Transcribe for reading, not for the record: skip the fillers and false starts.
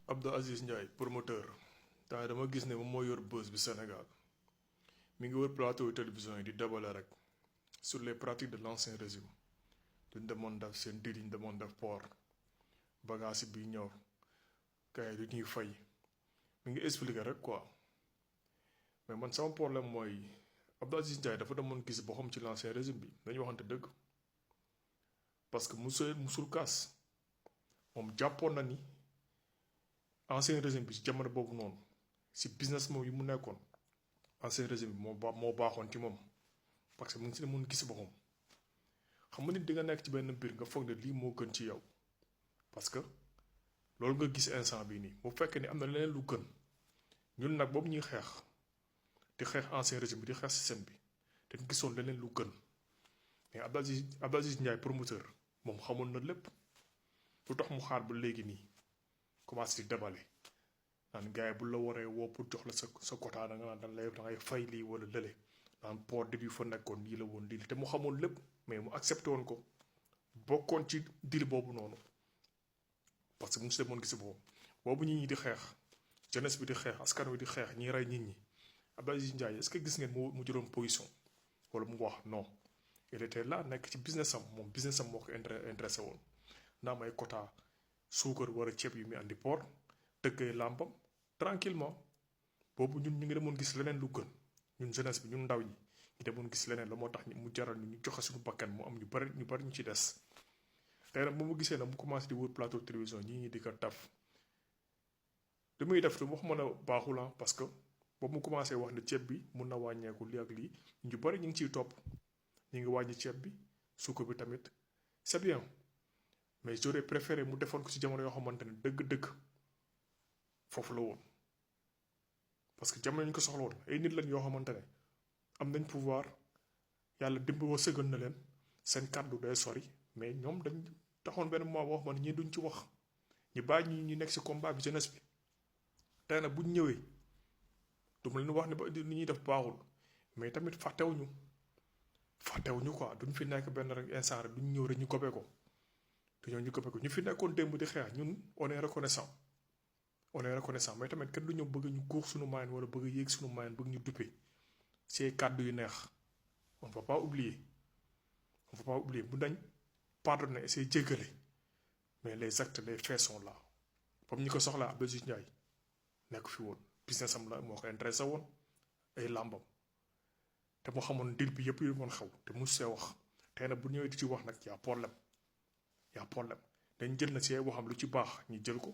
Abdou Aziz Ndiaye promoteur temps dama gis ne moom moo yor buzz bi Sénégal mi ngi wër plateau télévision yi di débale rek sur les pratiques de l'ancien régime duñ demoon def seen dil yi ñu demoon def port bagage bi ñëw kay du ñuy fay mi ngi expliquer rek quoi mais man sama problème mooy Abdou Aziz Ndiaye dafa demoon gis boppam ci l'ancien régime bi dañu waxante dëgg parce que musul kaas moom jàppoon na ni ancien régime bi ci jamono boobu noonu si business moom yi mu nekkoon ancien régime bi moo baaxoon ci moom parce que mu ngi si mun gis boppam xam nga nit di nga nekk ci benn mbir nga foog ne lii moo gën ci yow parce que loolu nga gis instant bii nii bu fekkee ni am na leneen lu gën ñun nag boobu ñuy xeex di xeex ancien régime bi di xeex système bi dañ gisoon leneen lu gën mais Abdou Aziz Ndiaye promoteur moom xamoon na lépp lu tax mu xaar ba léegi nii commencé di débale naan gars yi bu la waree woo pour jox la sa quota da nga naan da ngay fay lii wala lële naan port début fa nekkoon lii la woon lii te mu xamoon lépp mais mu accepté woon ko bokkoon ci dil boobu noonu parce que mu si demoon gis boobu nit ñi di xeex jeunesse bi di xeex askan wi di xeex ñi rey nit ñi Abdou Aziz Ndiaye est-ce que gis ngeen mu jëloon position wala mu wax non il était là nekk ci business am moom business am moo ko intéressé woon naa am ay quota suukar war a ceeb yu muy andi port dëggee làmpam tranquillement boobu ñun ñu ngi demoon gis leneen lu gën ñun jeunesse bi ñun ndaw ñi ñu demoon gis leneen la moo tax mu jaral ñu joxe suñu bakkan mu am ñu bari ñu ci des tey nag bu mu gisee nag mu commencé di wër plateau télévision ñi di ko taf li muy def wax mën a baaxul parce que boobu mu commencé wax ne ceeb bi mun na wàññeeku lii ak lii ñu bari ñu ngi ciy topp ñu ngi wàññi ceeb bi suukar bi tamit c'est bien mais j'aurais préféré mu defoon ko ci jamono yoo xamante ne dëgg-dëgg foofu la woon parce que jamono ñu ko soxla woon ay nit lañ yoo xamante ne am nañ pouvoir yàlla dimb wa sëgal na leen seen kàddu day sori mais ñoom dañ taxoon benn moment boo xam ne ñii duñ ci wax ñu bàyyi ñu nekk ci combat bi jeunesse bi tey nag buñ ñëwee du ma leen wax ne ni ñuy def baaxul mais tamit fàttewuñu quoi duñ fi nekk benn rek instant rek duñ ñëw rek ñu gobe ko dañoo ñu gobe ko ñu fi nekkoon démb di xeex ñun on est reconnaissant mais tamit kenn du ñëw bëgg ñu guux suñu moyen wala bëgg yéeg suñu moyen bëgg ñu duppe ci kàddu yu neex on va pas oublier bu dañ pardonner et c'est jéggale mais les actes les faits sont là comme ñi ko soxlaa Abdou Aziz Ndiaye nekk fi woon business am la moo ko intéressé woon ay làmbam te mu xamoon dil bi yëpp yu moon xew te mu see wax tey nag bu ñëwee di ci wax nag y a problème dañ jël na ci waxam lu ci baax ñu jël ko